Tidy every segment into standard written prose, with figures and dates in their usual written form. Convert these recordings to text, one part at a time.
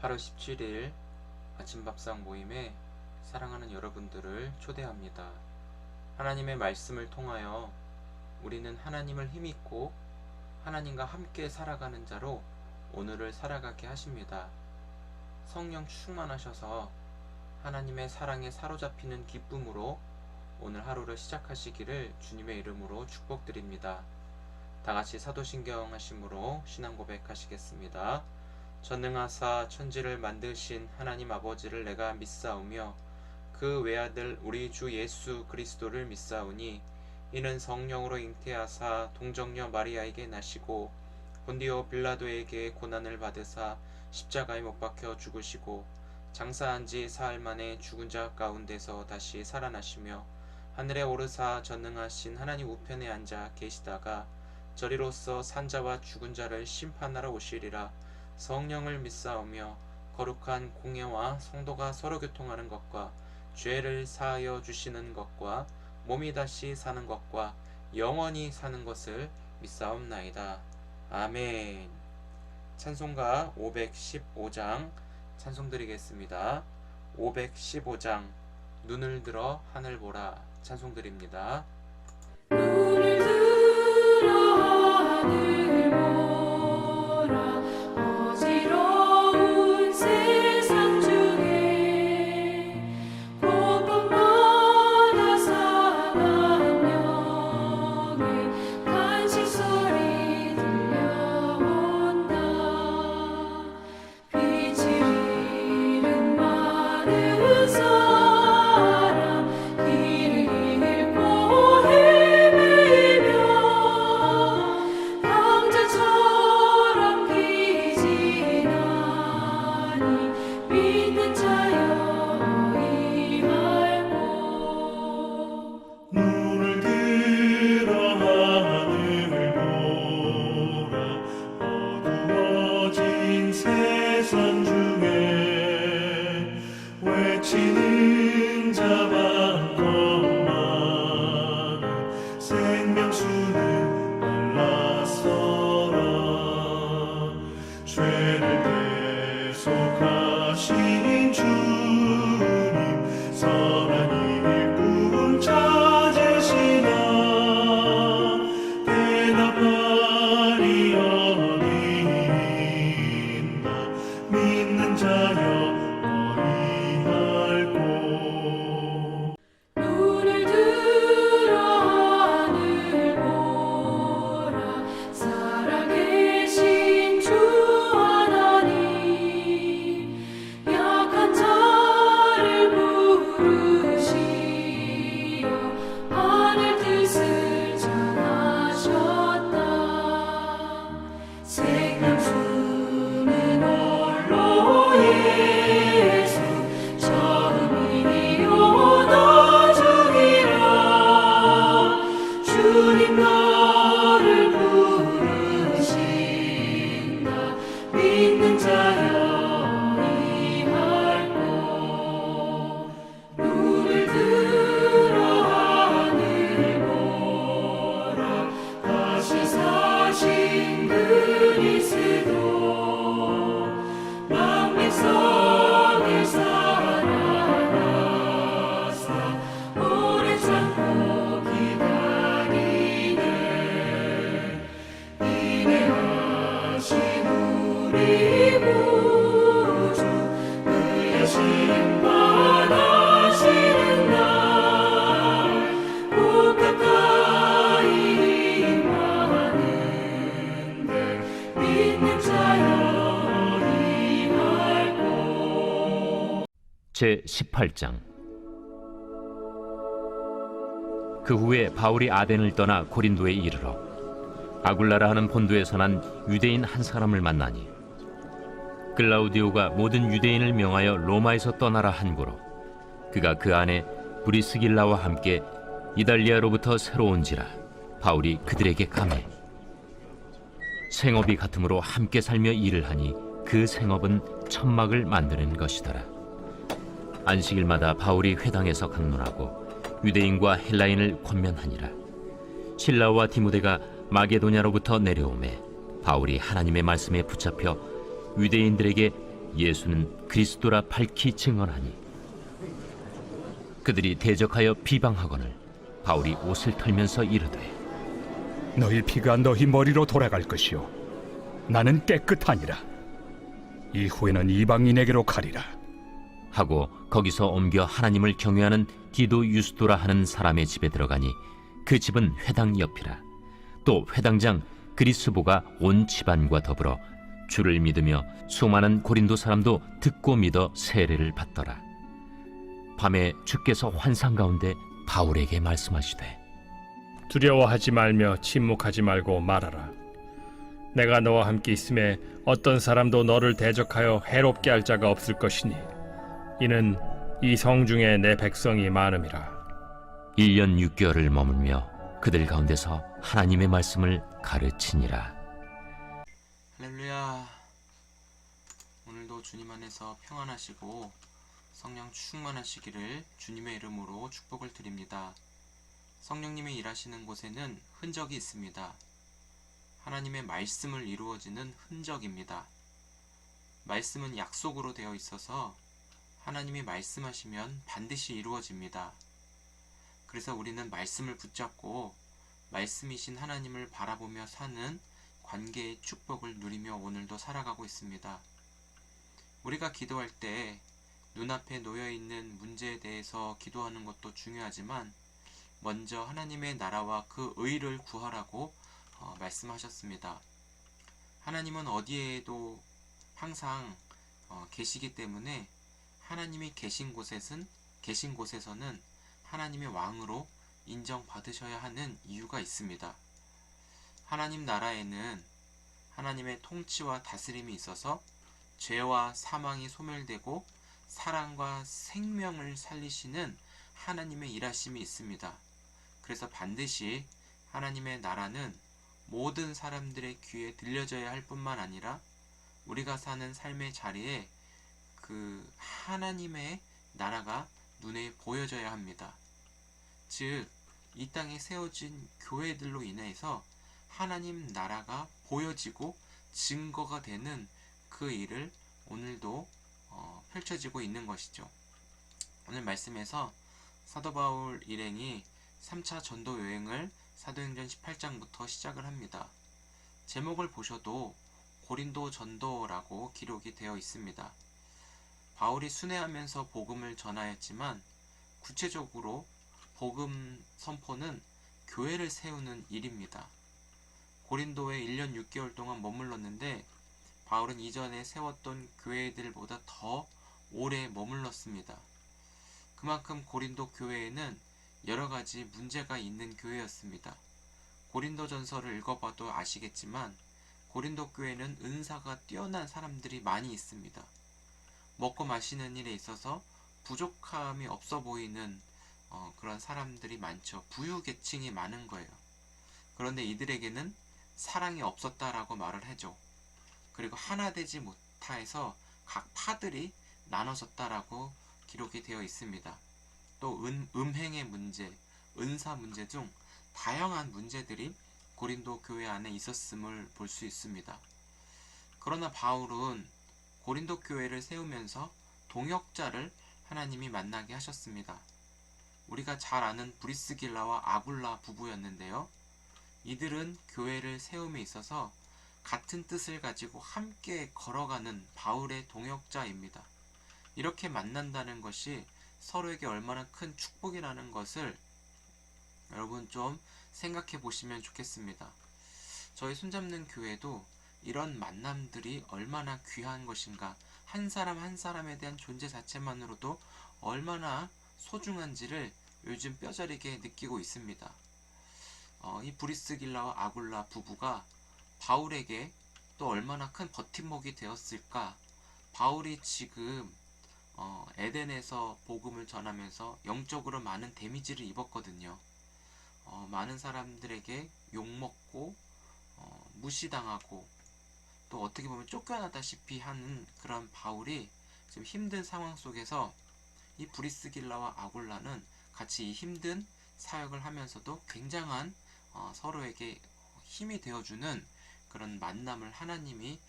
8월 17일 아침밥상 모임에 사랑하는 여러분들을 초대합니다. 하나님의 말씀을 통하여 우리는 하나님을 힘입고 하나님과 함께 살아가는 자로 오늘을 살아가게 하십니다. 성령 충만하셔서 하나님의 사랑에 사로잡히는 기쁨으로 오늘 하루를 시작하시기를 주님의 이름으로 축복드립니다. 다같이 사도신경 하심으로 신앙 고백하시겠습니다. 전능하사 천지를 만드신 하나님 아버지를 내가 믿사오며 그 외아들 우리 주 예수 그리스도를 믿사오니 이는 성령으로 잉태하사 동정녀 마리아에게 나시고 본디오 빌라도에게 고난을 받으사 십자가에 못 박혀 죽으시고 장사한 지 사흘 만에 죽은 자 가운데서 다시 살아나시며 하늘에 오르사 전능하신 하나님 우편에 앉아 계시다가 저리로서 산자와 죽은 자를 심판하러 오시리라. 성령을 믿사오며 거룩한 공예와 성도가 서로 교통하는 것과 죄를 사하여 주시는 것과 몸이 다시 사는 것과 영원히 사는 것을 믿사옵나이다. 아멘. 찬송가 515장 찬송드리겠습니다. 515장 눈을 들어 하늘 보라 찬송드립니다. 눈을 들어 하늘 보라 어지러운 세상 중에 곳곳마다 사람 영의 간식 소리 들려온다. 빛을 잃은 많은 사람 길을 잃고 헤매며 강자처럼 기진하니 믿는 자여 의할고 눈을 들어 하늘을 보라 어두워진 세상 중에 외치는 자 많고 많은 생명수는 말라서라 죄를 대속하신 주님 선한 일꾼 찾으시나 대답하리 어디인가 믿는 자여 어리할꼬 눈을 들어 하늘 보라 살아계신 주 하나님 약한 자를 부르시어 하늘 뜻을 전하셨다. 생명수는 홀로 예수 처음이요 나중이라 주님 너를 부르신다. 믿는 자여 이할고 눈을 들어 하늘 보라 다시 사신 그리스도 만백성을 살아나사 오래 참고 기다리네. 인내하신 우리 구주 그의 심판하시는 날 곧 가까이 임하는데 믿는 자여 이할고 제18장 그 후에 바울이 아덴을 떠나 고린도에 이르러 아굴라라 하는 본도에서 난 유대인 한 사람을 만나니 클라우디오가 모든 유대인을 명하여 로마에서 떠나라 한고로 그가 그 안에 브리스길라와 함께 이달리아로부터 새로 온지라 바울이 그들에게 감해 생업이 같으므로 함께 살며 일을 하니 그 생업은 천막을 만드는 것이더라. 안식일마다 바울이 회당에서 강론하고 유대인과 헬라인을 권면하니라. 실라와 디모데가 마게도냐로부터 내려오매 바울이 하나님의 말씀에 붙잡혀 유대인들에게 예수는 그리스도라 밝히 증언하니 그들이 대적하여 비방하거늘 바울이 옷을 털면서 이르되 너희 피가 너희 머리로 돌아갈 것이요 나는 깨끗하니라. 이후에는 이방인에게로 가리라. 하고 거기서 옮겨 하나님을 경외하는 디도 유스도라 하는 사람의 집에 들어가니 그 집은 회당 옆이라. 또 회당장 그리스보가 온 집안과 더불어 주를 믿으며 수많은 고린도 사람도 듣고 믿어 세례를 받더라. 밤에 주께서 환상 가운데 바울에게 말씀하시되 두려워하지 말며 침묵하지 말고 말하라. 내가 너와 함께 있음에 어떤 사람도 너를 대적하여 해롭게 할 자가 없을 것이니 이는 이 성 중에 내 백성이 많음이라. 1년 6개월을 머물며 그들 가운데서 하나님의 말씀을 가르치니라. 할렐루야. 오늘도 주님 안에서 평안하시고 성령 충만하시기를 주님의 이름으로 축복을 드립니다. 성령님이 일하시는 곳에는 흔적이 있습니다. 하나님의 말씀을 이루어지는 흔적입니다. 말씀은 약속으로 되어 있어서 하나님이 말씀하시면 반드시 이루어집니다. 그래서 우리는 말씀을 붙잡고 말씀이신 하나님을 바라보며 사는 관계의 축복을 누리며 오늘도 살아가고 있습니다. 우리가 기도할 때 눈앞에 놓여있는 문제에 대해서 기도하는 것도 중요하지만 먼저 하나님의 나라와 그 의를 구하라고 말씀하셨습니다. 하나님은 어디에도 항상 계시기 때문에 하나님이 계신 곳에서는 하나님의 왕으로 인정받으셔야 하는 이유가 있습니다. 하나님 나라에는 하나님의 통치와 다스림이 있어서 죄와 사망이 소멸되고 사랑과 생명을 살리시는 하나님의 일하심이 있습니다. 그래서 반드시 하나님의 나라는 모든 사람들의 귀에 들려져야 할 뿐만 아니라 우리가 사는 삶의 자리에 그 하나님의 나라가 눈에 보여져야 합니다. 즉, 이 땅에 세워진 교회들로 인해서 하나님 나라가 보여지고 증거가 되는 그 일을 오늘도 펼쳐지고 있는 것이죠. 오늘 말씀에서 사도 바울 일행이 3차 전도 여행을 사도행전 18장부터 시작을 합니다. 제목을 보셔도 고린도 전도라고 기록이 되어 있습니다. 바울이 순회하면서 복음을 전하였지만 구체적으로 복음 선포는 교회를 세우는 일입니다. 고린도에 1년 6개월 동안 머물렀는데 바울은 이전에 세웠던 교회들보다 더 오래 머물렀습니다. 그만큼 고린도 교회에는 여러 가지 문제가 있는 교회였습니다. 고린도 전서를 읽어봐도 아시겠지만 고린도 교회는 은사가 뛰어난 사람들이 많이 있습니다. 먹고 마시는 일에 있어서 부족함이 없어 보이는 그런 사람들이 많죠. 부유계층이 많은 거예요. 그런데 이들에게는 사랑이 없었다라고 말을 하죠. 그리고 하나 되지 못해서 각 파들이 나눠졌다라고 기록이 되어 있습니다. 또 음행의 문제, 은사 문제 중 다양한 문제들이 고린도 교회 안에 있었음을 볼 수 있습니다. 그러나 바울은 고린도 교회를 세우면서 동역자를 하나님이 만나게 하셨습니다. 우리가 잘 아는 브리스길라와 아굴라 부부였는데요. 이들은 교회를 세움에 있어서 같은 뜻을 가지고 함께 걸어가는 바울의 동역자입니다. 이렇게 만난다는 것이 서로에게 얼마나 큰 축복이라는 것을 여러분 좀 생각해 보시면 좋겠습니다. 저희 손잡는 교회도 이런 만남들이 얼마나 귀한 것인가, 한 사람 한 사람에 대한 존재 자체만으로도 얼마나 소중한지를 요즘 뼈저리게 느끼고 있습니다. 이 브리스길라와 아굴라 부부가 바울에게 또 얼마나 큰 버팀목이 되었을까. 바울이 지금 에덴에서 복음을 전하면서 영적으로 많은 데미지를 입었거든요. 많은 사람들에게 욕먹고 무시당하고 또 어떻게 보면 쫓겨나다시피 하는 그런 바울이 지금 힘든 상황 속에서 이 브리스길라와 아굴라는 같이 이 힘든 사역을 하면서도 굉장한 서로에게 힘이 되어주는 그런 만남을 하나님이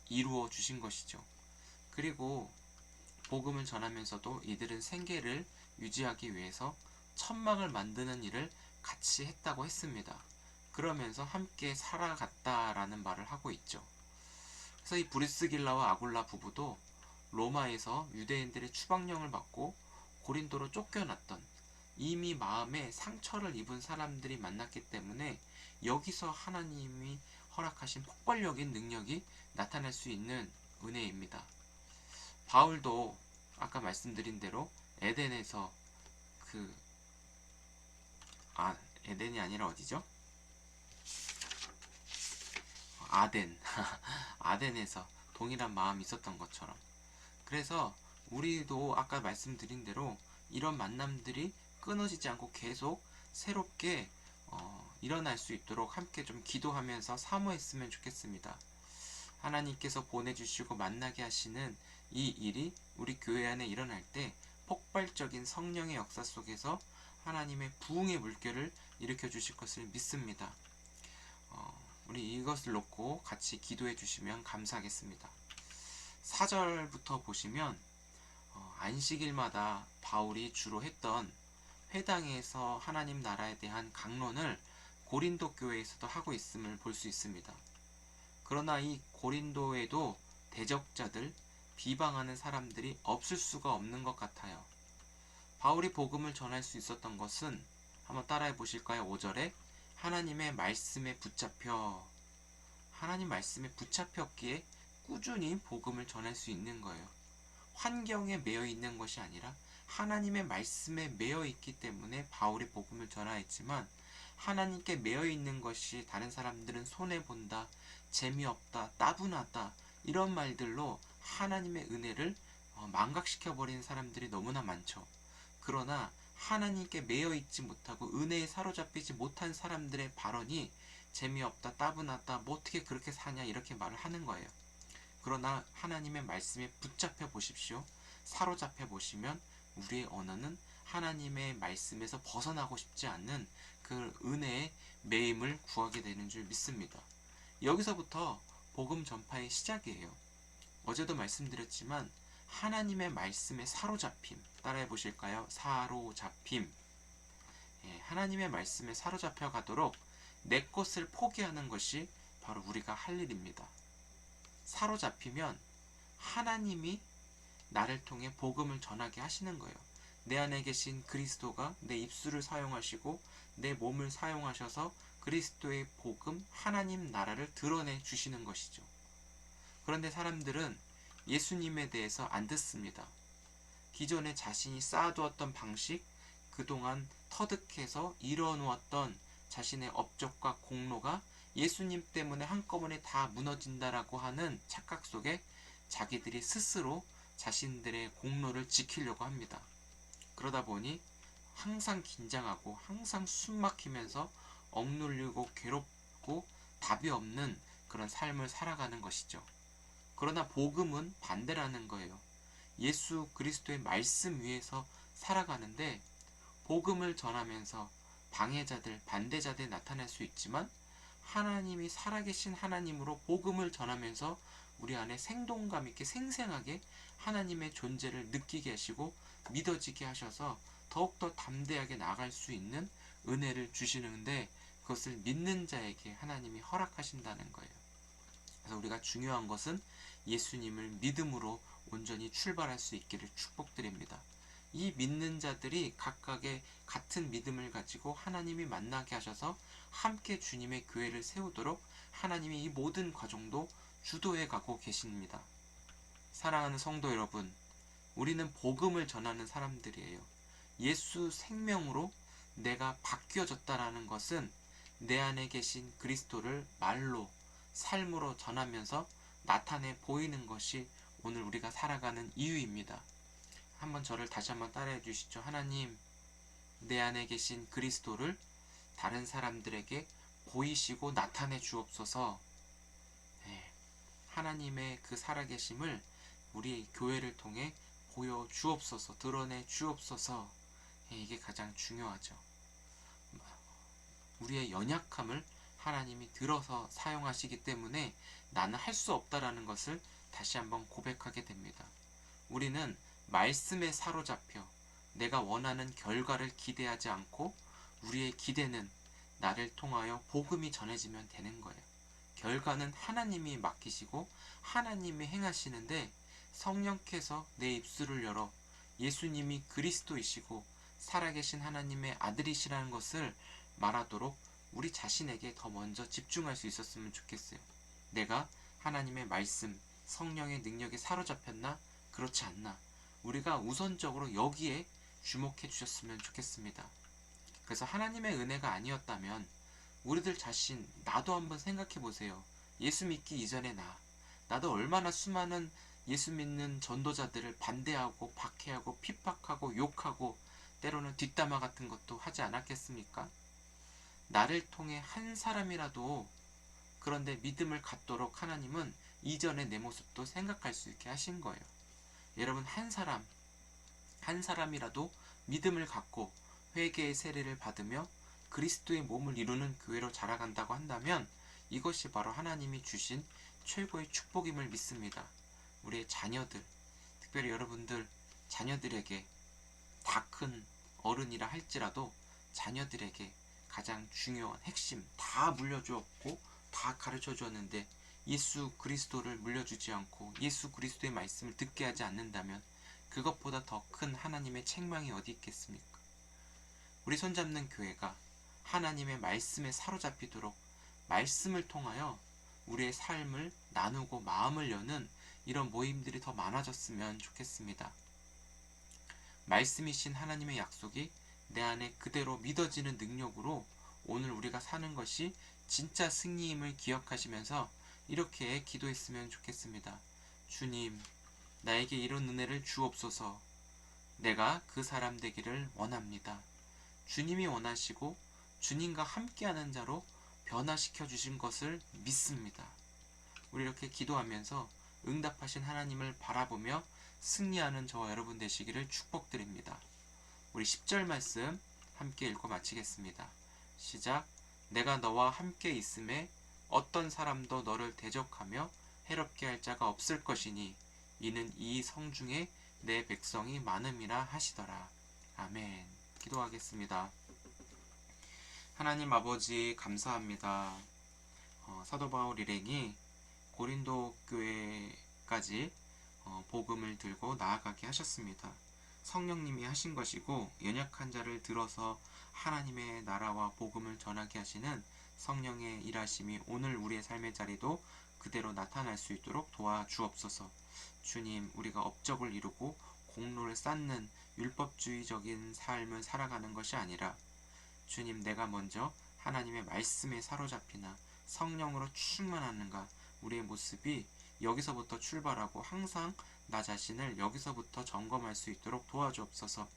이루어 주신 것이죠. 그리고 복음을 전하면서도 이들은 생계를 유지하기 위해서 천막을 만드는 일을 같이 했다고 했습니다. 그러면서 함께 살아갔다라는 말을 하고 있죠. 그래서 이 브리스길라와 아굴라 부부도 로마에서 유대인들의 추방령을 받고 고린도로 쫓겨났던, 이미 마음에 상처를 입은 사람들이 만났기 때문에 여기서 하나님이 허락하신 폭발적인 능력이 나타날 수 있는 은혜입니다. 바울도 아까 말씀드린 대로 에덴에서 에덴이 아니라 어디죠? 아덴에서 동일한 마음이 있었던 것처럼, 그래서 우리도 아까 말씀드린 대로 이런 만남들이 끊어지지 않고 계속 새롭게 일어날 수 있도록 함께 좀 기도하면서 사모했으면 좋겠습니다. 하나님께서 보내주시고 만나게 하시는 이 일이 우리 교회 안에 일어날 때 폭발적인 성령의 역사 속에서 하나님의 부흥의 물결을 일으켜 주실 것을 믿습니다. 우리 이것을 놓고 같이 기도해 주시면 감사하겠습니다. 4절부터 보시면 안식일마다 바울이 주로 했던 회당에서 하나님 나라에 대한 강론을 고린도 교회에서도 하고 있음을 볼 수 있습니다. 그러나 이 고린도에도 대적자들, 비방하는 사람들이 없을 수가 없는 것 같아요. 바울이 복음을 전할 수 있었던 것은 한번 따라해 보실까요? 5절에 하나님의 말씀에 하나님 말씀에 붙잡혔기에 꾸준히 복음을 전할 수 있는 거예요. 환경에 매여 있는 것이 아니라 하나님의 말씀에 매여 있기 때문에 바울이 복음을 전하였지만, 하나님께 매여 있는 것이 다른 사람들은 손해본다, 재미없다, 따분하다, 이런 말들로 하나님의 은혜를 망각시켜버리는 사람들이 너무나 많죠. 그러나 하나님께 매여 있지 못하고 은혜에 사로잡히지 못한 사람들의 발언이 재미없다, 따분하다, 뭐 어떻게 그렇게 사냐, 이렇게 말을 하는 거예요. 그러나 하나님의 말씀에 붙잡혀 보십시오. 사로잡혀 보시면 우리의 언어는 하나님의 말씀에서 벗어나고 싶지 않는 그 은혜의 매임을 구하게 되는 줄 믿습니다. 여기서부터 복음 전파의 시작이에요. 어제도 말씀드렸지만 하나님의 말씀에 사로잡힘, 따라해 보실까요? 사로잡힘. 하나님의 말씀에 사로잡혀 가도록 내 것을 포기하는 것이 바로 우리가 할 일입니다. 사로잡히면 하나님이 나를 통해 복음을 전하게 하시는 거예요. 내 안에 계신 그리스도가 내 입술을 사용하시고 내 몸을 사용하셔서 그리스도의 복음, 하나님 나라를 드러내 주시는 것이죠. 그런데 사람들은 예수님에 대해서 안 듣습니다. 기존에 자신이 쌓아두었던 방식, 그동안 터득해서 이뤄놓았던 자신의 업적과 공로가 예수님 때문에 한꺼번에 다 무너진다라고 하는 착각 속에 자기들이 스스로 자신들의 공로를 지키려고 합니다. 그러다 보니 항상 긴장하고 항상 숨막히면서 억눌리고 괴롭고 답이 없는 그런 삶을 살아가는 것이죠. 그러나 복음은 반대라는 거예요. 예수 그리스도의 말씀 위에서 살아가는데, 복음을 전하면서 방해자들, 반대자들이 나타날 수 있지만 하나님이 살아계신 하나님으로 복음을 전하면서 우리 안에 생동감 있게 생생하게 하나님의 존재를 느끼게 하시고 믿어지게 하셔서 더욱더 담대하게 나아갈 수 있는 은혜를 주시는데, 그것을 믿는 자에게 하나님이 허락하신다는 거예요. 그래서 우리가 중요한 것은 예수님을 믿음으로 온전히 출발할 수 있기를 축복드립니다. 이 믿는 자들이 각각의 같은 믿음을 가지고 하나님이 만나게 하셔서 함께 주님의 교회를 세우도록 하나님이 이 모든 과정도 주도해 가고 계십니다. 사랑하는 성도 여러분, 우리는 복음을 전하는 사람들이에요. 예수 생명으로 내가 바뀌어졌다라는 것은 내 안에 계신 그리스도를 말로, 삶으로 전하면서 나타내 보이는 것이 오늘 우리가 살아가는 이유입니다. 한번 저를 다시 한번 따라해 주시죠. 하나님, 내 안에 계신 그리스도를 다른 사람들에게 보이시고 나타내 주옵소서. 하나님의 그 살아계심을 우리 교회를 통해 보여 주옵소서, 드러내 주옵소서. 이게 가장 중요하죠. 우리의 연약함을 하나님이 들어서 사용하시기 때문에 나는 할 수 없다라는 것을 다시 한번 고백하게 됩니다. 우리는 말씀에 사로잡혀 내가 원하는 결과를 기대하지 않고 우리의 기대는 나를 통하여 복음이 전해지면 되는 거예요. 결과는 하나님이 맡기시고 하나님이 행하시는데 성령께서 내 입술을 열어 예수님이 그리스도이시고 살아계신 하나님의 아들이시라는 것을 말하도록 우리 자신에게 더 먼저 집중할 수 있었으면 좋겠어요. 내가 하나님의 말씀, 성령의 능력에 사로잡혔나? 그렇지 않나? 우리가 우선적으로 여기에 주목해 주셨으면 좋겠습니다. 그래서 하나님의 은혜가 아니었다면 우리들 자신, 나도 한번 생각해 보세요. 예수 믿기 이전에 나도 얼마나 수많은 예수 믿는 전도자들을 반대하고 박해하고 핍박하고 욕하고 때로는 뒷담화 같은 것도 하지 않았겠습니까? 나를 통해 한 사람이라도 그런데 믿음을 갖도록 하나님은 이전의 내 모습도 생각할 수 있게 하신 거예요. 여러분, 한 사람이라도 믿음을 갖고 회개의 세례를 받으며 그리스도의 몸을 이루는 교회로 자라간다고 한다면 이것이 바로 하나님이 주신 최고의 축복임을 믿습니다. 우리의 자녀들, 특별히 여러분들 자녀들에게 다 큰 어른이라 할지라도 자녀들에게 가장 중요한 핵심 다 물려주었고 다 가르쳐 주었는데 예수 그리스도를 물려주지 않고 예수 그리스도의 말씀을 듣게 하지 않는다면 그것보다 더 큰 하나님의 책망이 어디 있겠습니까? 우리 손잡는 교회가 하나님의 말씀에 사로잡히도록 말씀을 통하여 우리의 삶을 나누고 마음을 여는 이런 모임들이 더 많아졌으면 좋겠습니다. 말씀이신 하나님의 약속이 내 안에 그대로 믿어지는 능력으로 오늘 우리가 사는 것이 진짜 승리임을 기억하시면서 이렇게 기도했으면 좋겠습니다. 주님, 나에게 이런 은혜를 주옵소서. 내가 그 사람 되기를 원합니다. 주님이 원하시고 주님과 함께하는 자로 변화시켜 주신 것을 믿습니다. 우리 이렇게 기도하면서 응답하신 하나님을 바라보며 승리하는 저와 여러분 되시기를 축복드립니다. 우리 10절 말씀 함께 읽고 마치겠습니다. 시작. 내가 너와 함께 있음에 어떤 사람도 너를 대적하며 해롭게 할 자가 없을 것이니 이는 이 성중에 내 백성이 많음이라 하시더라. 아멘. 기도하겠습니다. 하나님 아버지 감사합니다. 사도 바울 일행이 고린도 교회까지 복음을 들고 나아가게 하셨습니다. 성령님이 하신 것이고 연약한 자를 들어서 하나님의 나라와 복음을 전하게 하시는 성령의 일하심이 오늘 우리의 삶의 자리도 그대로 나타날 수 있도록 도와주옵소서. 주님, 우리가 업적을 이루고 공로를 쌓는 율법주의적인 삶을 살아가는 것이 아니라 주님, 내가 먼저 하나님의 말씀에 사로잡히나 성령으로 충만하는가 우리의 모습이 여기서부터 출발하고 항상 나 자신을 여기서부터 점검할 수 있도록 도와주옵소서.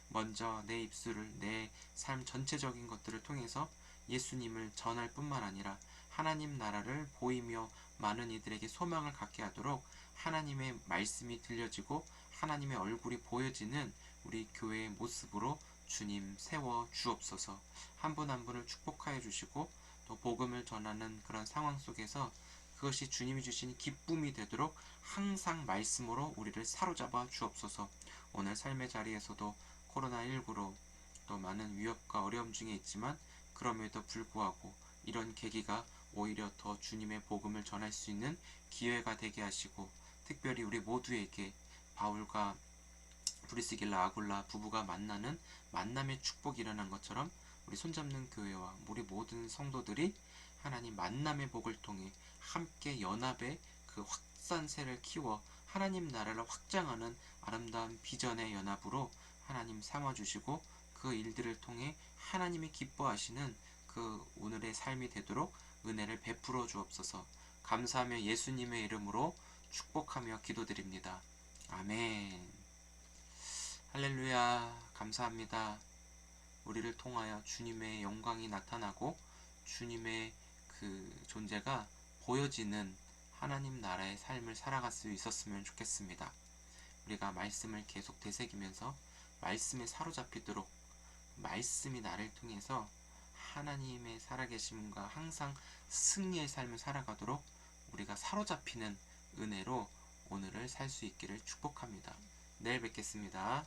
먼저 내 입술을 내 삶 전체적인 것들을 통해서 예수님을 전할 뿐만 아니라 하나님 나라를 보이며 많은 이들에게 소망을 갖게 하도록 하나님의 말씀이 들려지고 하나님의 얼굴이 보여지는 우리 교회의 모습으로 주님 세워 주옵소서. 한 분 한 분을 축복하여 주시고 또 복음을 전하는 그런 상황 속에서 그것이 주님이 주신 기쁨이 되도록 항상 말씀으로 우리를 사로잡아 주옵소서. 오늘 삶의 자리에서도 코로나19로 또 많은 위협과 어려움 중에 있지만 그럼에도 불구하고 이런 계기가 오히려 더 주님의 복음을 전할 수 있는 기회가 되게 하시고 특별히 우리 모두에게 바울과 브리스길라 아굴라 부부가 만나는 만남의 축복이 일어난 것처럼 우리 손잡는 교회와 우리 모든 성도들이 하나님 만남의 복을 통해 함께 연합의 그 확산세를 키워 하나님 나라를 확장하는 아름다운 비전의 연합으로 하나님 삼아주시고 그 일들을 통해 하나님이 기뻐하시는 그 오늘의 삶이 되도록 은혜를 베풀어 주옵소서. 감사하며 예수님의 이름으로 축복하며 기도드립니다. 아멘. 할렐루야. 감사합니다. 우리를 통하여 주님의 영광이 나타나고 주님의 그 존재가 보여지는 하나님 나라의 삶을 살아갈 수 있었으면 좋겠습니다. 우리가 말씀을 계속 되새기면서 말씀에 사로잡히도록 말씀이 나를 통해서 하나님의 살아계심과 항상 승리의 삶을 살아가도록 우리가 사로잡히는 은혜로 오늘을 살 수 있기를 축복합니다. 내일 뵙겠습니다.